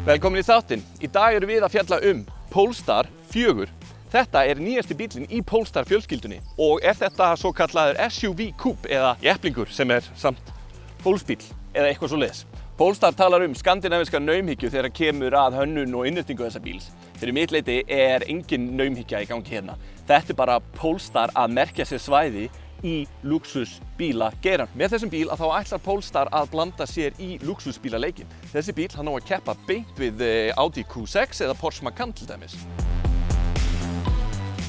Velkomin í þáttinn. Í dag erum við að fjalla Polestar 4. Þetta nýjasti bíllinn í Polestar fjölskyldunni og þetta svo kallaður SUV Coupe eða jepplingur sem samt fólksbíll eða eitthvað svoleiðis. Polestar talar skandinavíska naumhyggju þegar kemur að hönnun og innréttingu þessa bíls. Fyrir mitt leyti engin naumhyggja í gangi hérna. Þetta bara Polestar að merkja sér svæði í lúxusbílageirann. Með þessum bíl þá ætlar Polestar að blanda sér í lúxusbílaleikin. Þessi bíl hann á að keppa beint við Audi Q6 eða Porsche Macan til dæmis.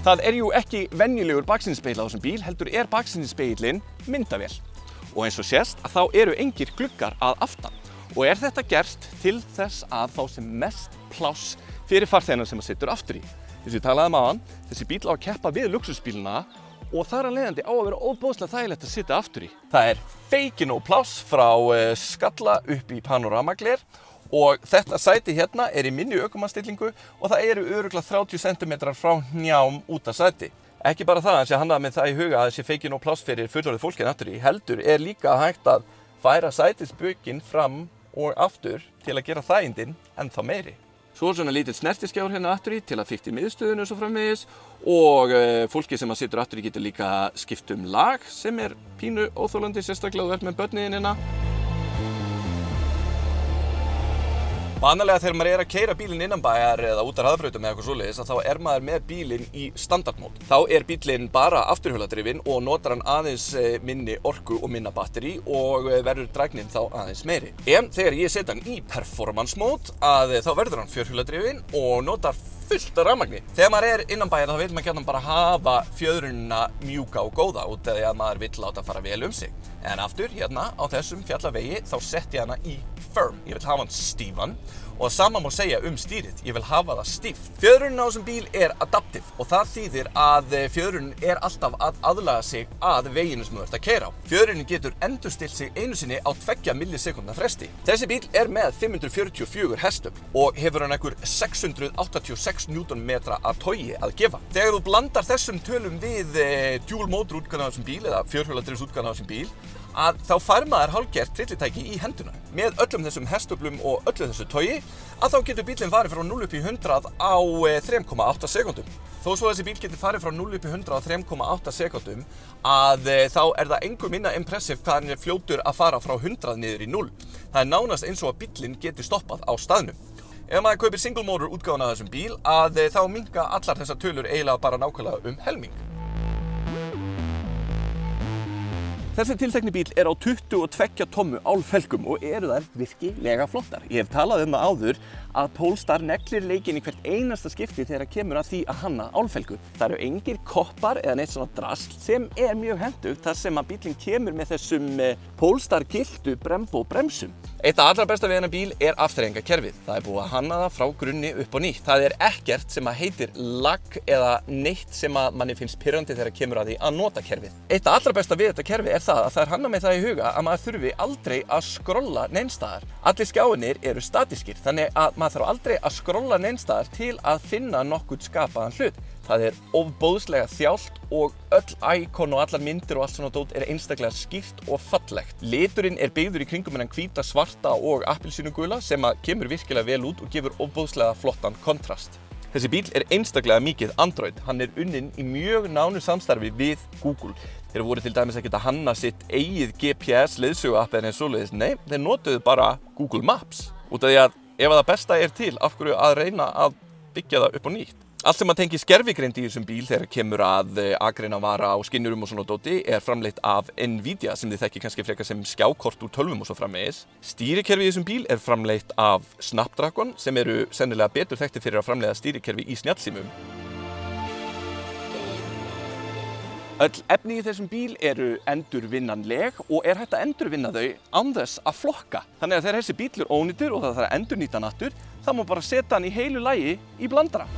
Það jú ekki venjulegur baksýnisspegll á þessum bíl, heldur baksýnisspegillinn myndavél. Og eins og sést að þá eru engir gluggar að aftan. Og þetta gert til þess að fá sem mest pláss fyrir farþegana sem situr aftur í. Þess að ég talaði áðan, þessi bíl á að keppa við lúxusbílana og þar af leiðandi á að vera óbóðslega þægilegt að sitja aftur í. Það feikin og pláss frá skalla upp í panoramagler og þetta sæti hérna í minni ökumannsstillingu og það örugglega 30 cm frá hnjám út af sæti. Ekki bara það, en sé hannaði með það í huga að þessi feikin og pláss fyrir fullorðið fólkið aftur í, heldur líka hægt að færa sætisbökin fram og aftur til að gera þægindin ennþá meiri. Svo svona lítill snertiskjár hérna aftur í til að fikta í miðstöðinu og svo framvegis og fólki sem situr aftur í getur líka skipt lag sem pínu óþolandi sérstaklega vel með börnin hérna. Vanalega þegar maður að keyra bílinn innanbæjar eða út af hraðbrautum eða eitthvað svoleiðis þá maður með bílinn í standardmód. Þá bílinn bara afturhjóladrifinn og notar hann aðeins minni orku og minna batteri og verður drægnin þá aðeins meiri. En þegar ég set hann í performance mód þá verður hann fjórhjóladrifinn og notar fullt af rafmagni. Þegar maður innanbæjar þá vil maður gjarnan bara hafa fjöðrunina mjúka og góða út af því að maður vill láta fara vel sig. En aftur hérna á þessum fjallavegi þá setti ég hana í firm. Ég vil hafa hann stífan og sama má segja stýrið. Ég vil hafa það stíft. Fjöðrunin á þessum bíl adaptive og það þýðir að fjöðrunin alltaf að aðlaga sig að veginu sem þú ert að keyra á. Fjöðrunin getur endurstillt sig einu sinni á 2 millisekúndna fresti. Þessi bíl með 544 hestöfl og hefur hann einhver 686 Newtonmetra að togi að gefa. Þegar þú blandar þessum tölum við dual motor útgáfuna af þessum bíl eða fjórhjóladrifs útgáfuna af þessum bíl þá fær maður hálfgert tryllitæki í henduna. Með öllum þessum hestöflum og öllu þessu togi þá getur bílinn farið frá 0 upp í 100 á 3,8 sekúndum. Þó svo þessi bíl getur farið frá 0 upp í 100 á 3,8 sekúndum þá það engu minna impressive hvað hann fljótur að fara frá 100 niður í 0. Það nánast eins og að bílinn getur stoppað á staðnum. Ef maður kaupir single motor útgáfuna af þessum bíl þá minnka allar þessar tölur eiginlega bara nákvæmlega helming. Þessi tiltekni bíl á 22 tommu álfelgum og þær virkilega flottar. Ég hef talað það áður að Polestar neglir leikinn í hvert einasta skipti þegar kemur að því að hanna álfelgu. Það engir koppar eða neitt svona drasl sem mjög hentugt þar sem að bílinn kemur með þessum Polestar giltu Brembo bremsum. Eitt af allra besta við þennan bíl afþreyingakerfið. Það búið að hanna það frá grunni upp og nýtt. Það ekkert sem heitir lag eða neitt sem að manni finnst pirrandi þegar kemur að því að nota kerfið. Eitt af allra besta við þetta kerfi það að það hannað með það í huga að maður þurfi aldrei að skrolla neinstaðar. Allir skjáirnir statískir, þannig að maður þarf aldrei að skrolla neinstaðar til að finna nokkurn skapaðan hlut. Það ofboðslega þjált og öll íkon og allar myndir og allt svona dót einstaklega skýrt og fallegt. Liturinn byggður í kringum þennan hvíta, svarta og appelsínugula sem kemur virkilega vel út og gefur ofboðslega flottan kontrast. Þessi bíl einstaklega mikið Android. Hann unninn í mjög nánu samstarfi við Google. Þeir voru til dæmis ekkert að hanna sitt eigið GPS leiðsöguapp eða svoleiðis. Nei, þeir notuðu bara Google Maps. Út af því að ef það besta til, af hverju að reyna að byggja það upp á nýtt. Allt sem tengir gervigreind í þessum bíl þegar kemur að akreina vara á skinnurum og svona dóti framleitt af Nvidia sem þið þekkir kannski frekar sem skjákort úr tölvum og svo framvegis. Stýrikerfi í þessum bíl framleitt af Snapdragon sem sennilega betur þekktir fyrir að framleiða stýrikerfi í snjallsímum. Öll efni í þessum bíl endurvinnanleg og hægt að endurvinna þau án þess að flokka. Þannig að þegar þessi bíl ónýtur og það þarf að endurnýta hann aftur, þá má bara setja hann í heilu lagi í blandara.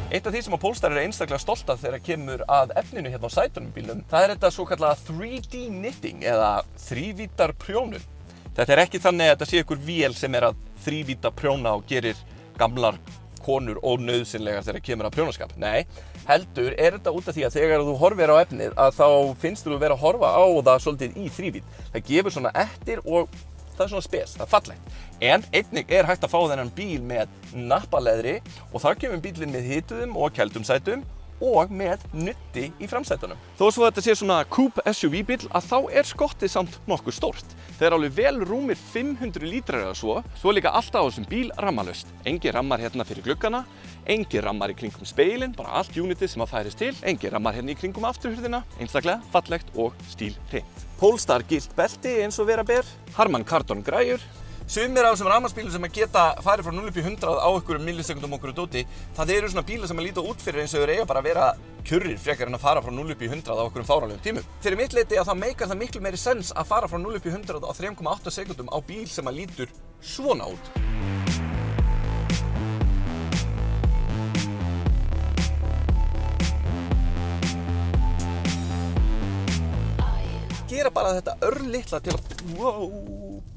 Eitt af því sem Polestar einstaklega stolt af þegar kemur að efninu hérna á sætunum bílum, það þetta svokallaða 3D knitting eða þrívíddar prjónun. Þetta ekki þannig að þetta sé einhver vél sem að þrívídda prjóna og gerir gamlar konur ónauðsynlegar þegar kemur að prjónaskap. Nei, heldur þetta út af því að þegar þú horfir á efnið þá finnst þú vera að horfa á það svolítið í þrívídd. Það gefur svona eftir og það er svona spes, það er fallegt. En einnig er hægt að fá þennan bíl með nappaleðri og þá kemur bílinn með hituðum og kældum sætum og með nutti í framsætunum. Þó svo þetta sé svona coupe SUV bíl að þá er skottið samt nokkuð stórt. Það er alveg vel rúmir 500 lítrar eða svo líka alltaf á þessum bíl rammalaust. Engir rammar hérna fyrir gluggana, engir rammar í kringum speilin, bara allt unitið sem að færist til, engir rammar hérna í kringum afturhurðina, einstaklega fallegt og stílhreint. Polestar gilt belti eins og vera ber, Harman Kardon græjur. Sumir af þessum rafmagnsbílum sem að geta farið frá 0 upp í 100 á einhverjum millisekundum og einhverju dóti, það eru svona bílar sem að líta út fyrir eins og þeir eiga bara að vera kjurrir frekar en að fara frá 0 upp í 100 á einhverjum fáránlegum tímum. Fyrir mitt leyti að það meikar það miklu meiri sens að fara frá 0 upp í 100 á 3,8 sekundum á bíl sem að lítur svona út. Gera bara þetta örlitla til að